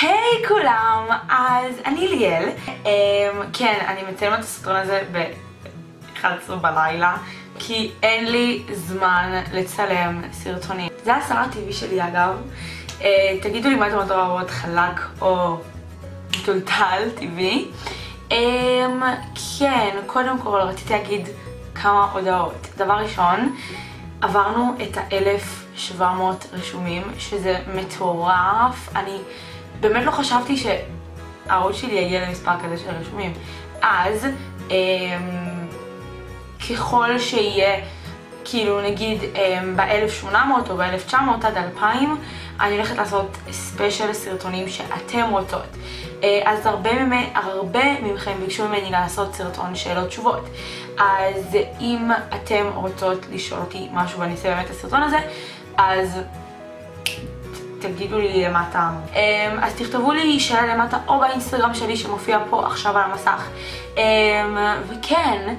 היי כולם, אז אני ליאל. כן, אני מצלמת את הסרטון הזה ב-11 בלילה כי אין לי זמן לצלם סרטונים. זה הסרט הטבעי שלי אגב. תגידו לי מה אתם אוהבות, חלק או טולטל טבעי. כן, קודם כל רציתי להגיד כמה הודעות. דבר ראשון, עברנו את ה-1700 רשומים, שזה מטורף. אני באמת לא חשבתי שהערוץ שלי יגיע למספר כזה של רשומים. אז ככל שיהיה, כאילו נגיד ב-1800 או ב-1900 עד 2000, אני הולכת לעשות ספיישל סרטונים שאתם רוצות. אז הרבה מכם ביקשו ממני לעשות סרטון שאלות תשובות. אז אם אתם רוצות לשאול אותי משהו ואני אעשה באמת את הסרטון הזה, אז תגידו לי למטה. אז תכתבו לי שאלה למטה או באינסטגרם שלי שמופיע פה עכשיו על המסך. וכן,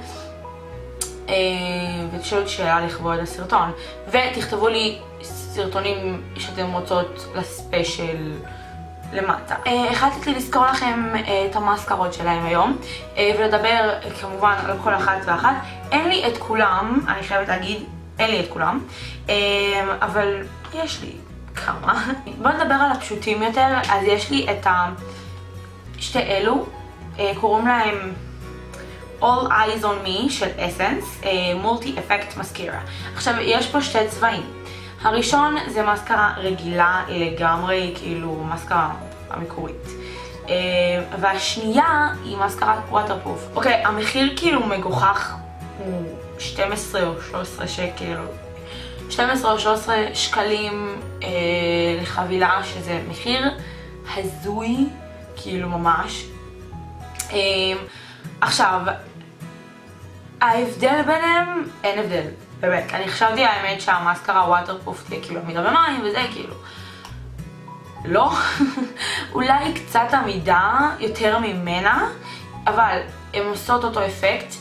ותשאלו אותי שאלה לכבוד הסרטון. ותכתבו לי סרטונים שאתם רוצות לספיישל למטה. החלטתי לזכור לכם את המאסקרות שלהם היום, ולדבר כמובן על כל אחת ואחת. אין לי את כולם, אני חייבת להגיד, אין לי את כולם, אבל יש לי כמה. בואו נדבר על הפשוטים יותר. אז יש לי את שתי אלו, קוראים להם All Eyes on Me של Essence, Multi Effect Mascara. עכשיו יש פה שתי צבעים. הראשון זה מסקרה רגילה לגמרי, כאילו מסקרה המקורית. והשנייה היא מסקרת ווטרפרוף. אוקיי, המחיר כאילו מגוחך, הוא 12 או 13 שקל, 12 או 13 שקלים לחבילה, שזה מחיר הזוי, כאילו ממש. עכשיו, ההבדל ביניהם, אין הבדל. באמת, אני חשבתי האמת שהמאסקרה ווטרפרוף תהיה כאילו עמידה במים וזה כאילו לא. אולי קצת עמידה יותר ממנה, אבל הן עושות אותו אפקט.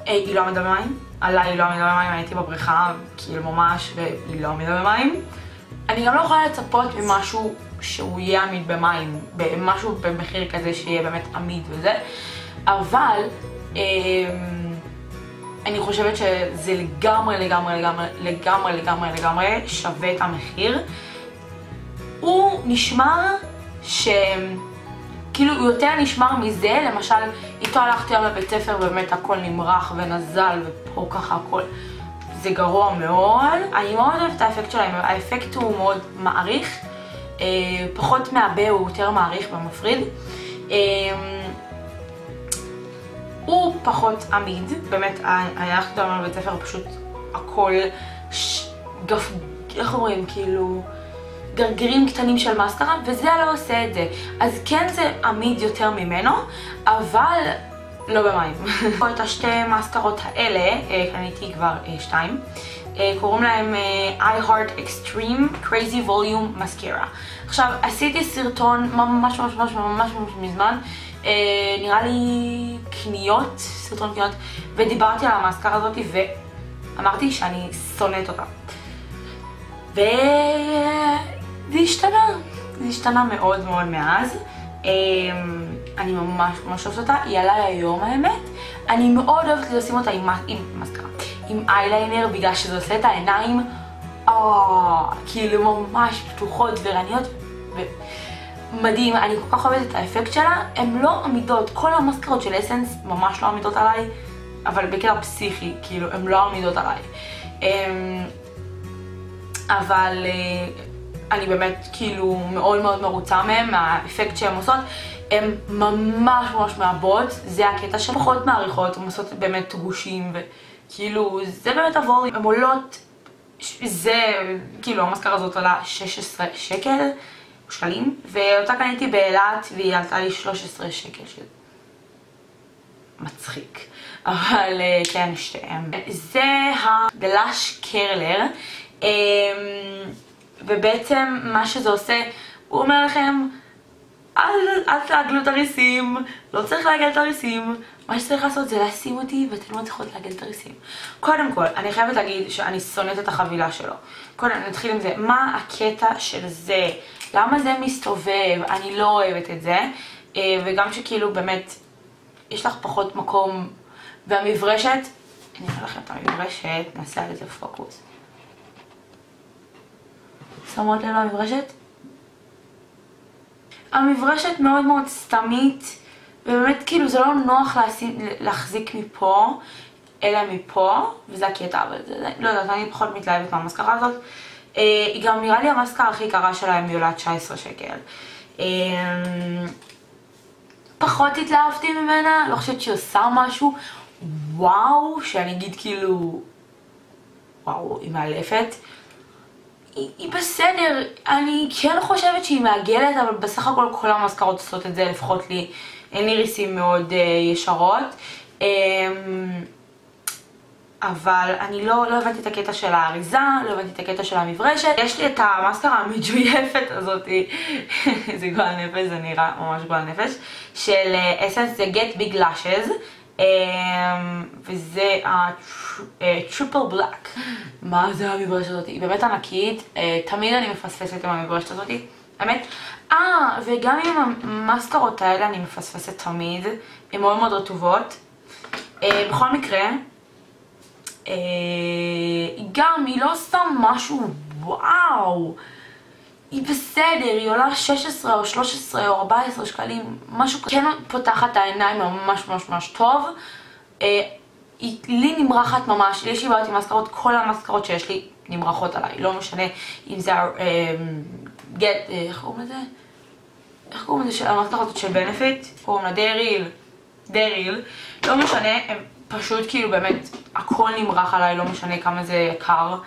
היא לא עמידה במים, עליי היא לא עמידה במים, הייתי בבריכה כאילו ממש והיא לא עמידה במים. אני גם לא יכולה לצפות ממשהו שהוא יהיה עמיד במים, משהו במחיר כזה שיהיה באמת עמיד וזה, אבל אני חושבת שזה לגמרי שווה את המחיר. הוא נשמר כאילו הוא יותר נשמר מזה. למשל, איתו הלכתי היום לבית ספר ובאמת הכל נמרח ונזל ופה ככה הכל. זה גרוע מאוד. אני מאוד אוהבת את האפקט שלהם. האפקט הוא מאוד מעריך, פחות מעבה, הוא יותר מעריך ומפריד. הוא פחות עמיד, באמת, הלכתי היום לבית ספר פשוט הכל איך אומרים, כאילו גרגירים קטנים של מאסקרה, וזה לא עושה את זה. אז כן זה עמיד יותר ממנו, אבל לא במים. פה את השתי מאסקרות האלה, קניתי כבר 2, קוראים להם I Heart Extreme Crazy Volume Mascara. עכשיו, עשיתי סרטון ממש מזמן, נראה לי קניות, סרטון קניות, ודיברתי על המאסקרה הזאת ואמרתי שאני שונאת אותה. וזה השתנה מאוד מאז. אני ממש אוהבת אותה, היא עליי היום האמת. אני מאוד אוהבת לשים אותה עם מאסקרה, עם אייליינר, בגלל שזה עושה את העיניים כאילו ממש פתוחות ורעניות מדהים. אני כל כך אוהבת את האפקט שלה. הן לא עמידות, כל המאסקרות של אסנס ממש לא עמידות עליי, אבל בקטע פסיכי, כאילו הן לא עמידות עליי. אבל אני באמת כאילו מאוד מרוצה מהן, מהאפקט שהן עושות. הן ממש מעבות, זה הקטע שפחות מעריכות, הן עושות באמת גושים וכאילו זה באמת הווליום. הן עולות, זה כאילו המאסקרה הזאת עולה 16 שקלים, ואותה קניתי באילת והיא עלתה לי 13 שקל, שזה מצחיק, אבל כן, שתיהם. זה הגלאש קרלר, ובעצם מה שזה עושה, הוא אומר לכם אל תעגלו את הריסים, לא צריך לעגל את הריסים, מה שצריך לעשות זה לשים אותי ואתם לא צריכות לעגל את הריסים. קודם כל, אני חייבת להגיד שאני שונאת את החבילה שלו. קודם, נתחיל עם זה. מה הקטע של זה? למה זה מסתובב? אני לא אוהבת את זה. וגם שכאילו באמת, יש לך פחות מקום, והמברשת, אני אראה לכם את המברשת, נעשה על איזה פוקוס. שמות לב למברשת? המברשת מאוד מאוד סתמית, ובאמת כאילו זה לא נוח להחזיק מפה, אלא מפה, וזה הקטע, אבל זה, לא יודעת, אני פחות מתלהבת מהמסקרה הזאת. היא גם נראה לי המסקרה הכי יקרה שלה, היא עולה 19 שקל. פחות התלהבתי ממנה, לא חושבת שהיא עושה משהו, וואו, שאני אגיד כאילו, וואו, היא מאלפת. היא בסדר, אני כן חושבת שהיא מעגלת, אבל בסך הכל כל המסקרות עושות את זה, לפחות לי, אין לי ריסים מאוד ישרות. אבל אני לא הבנתי את הקטע של האריזה, לא הבנתי את הקטע של המברשת. יש לי את המסקרה המג'ויפת הזאת, זה גועל נפש, זה נראה ממש גועל נפש, של אסנס, זה Get Big Lashes, וזה ה-Triple Black. מה זה המברשת הזאת? היא באמת ענקית, תמיד אני מפספסת עם המברשת הזאת, האמת. וגם עם המסקרות האלה אני מפספסת תמיד, הן מאוד מאוד רטובות. בכל מקרה, היא לא עושה משהו וואו, היא בסדר, היא עולה 16 או 13 או 14 שקלים, משהו כזה. כן פותחת את העיניים ממש ממש ממש טוב. היא לי נמרחת ממש, יש לי בעיות עם מסקרות, כל המסקרות שיש לי נמרחות עליי, לא משנה אם זה איך קוראים לזה? איך קוראים לזה של המסקרות של בנפיט? קוראים לה דריל, לא משנה, הם פשוט כאילו באמת הכל נמרח עליי, לא משנה כמה זה יקר.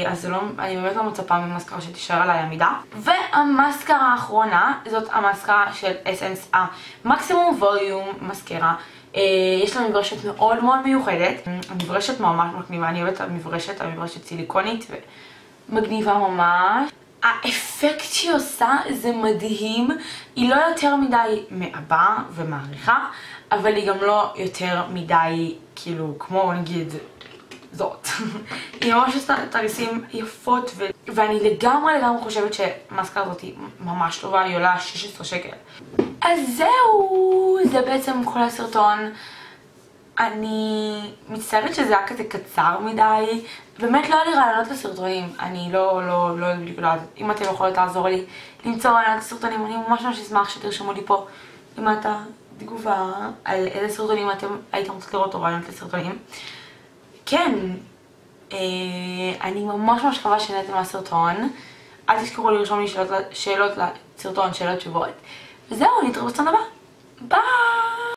אז זה לא, אני באמת לא מצפה ממסקרה שתישאר עליי עמידה. והמסקרה האחרונה זאת המסקרה של אסנס המקסימום ווליום מסקרה. יש לה מברשת מאוד מאוד מיוחדת, המברשת ממש מגניבה, אני אוהבת את המברשת סיליקונית ומגניבה ממש. האפקט שהיא עושה זה מדהים, היא לא יותר מדי מעבה ומעריכה, אבל היא גם לא יותר מדי כאילו כמו נגיד זאת. היא ממש עושה תריסים יפות ואני לגמרי חושבת שהמסקרה הזאת היא ממש טובה, היא עולה 16 שקל. אז זהו, זה בעצם כל הסרטון. אני מצטערת שזה היה כזה קצר מדי, באמת לא היה לי רעיונות לסרטונים, אני לא יודעת, אם אתם יכולות לעזור לי למצוא רעיונות לסרטונים, אני ממש אשמח שתרשמו לי פה למטה תגובה על איזה סרטונים אתם הייתם רוצות לראות או רעיונות לסרטונים. כן, אני ממש מקווה שנהנתם מהסרטון, אל תזכרו לרשום לי שאלות לסרטון, שאלות תשובות, וזהו, נתראה בסרטון הבא, ביי!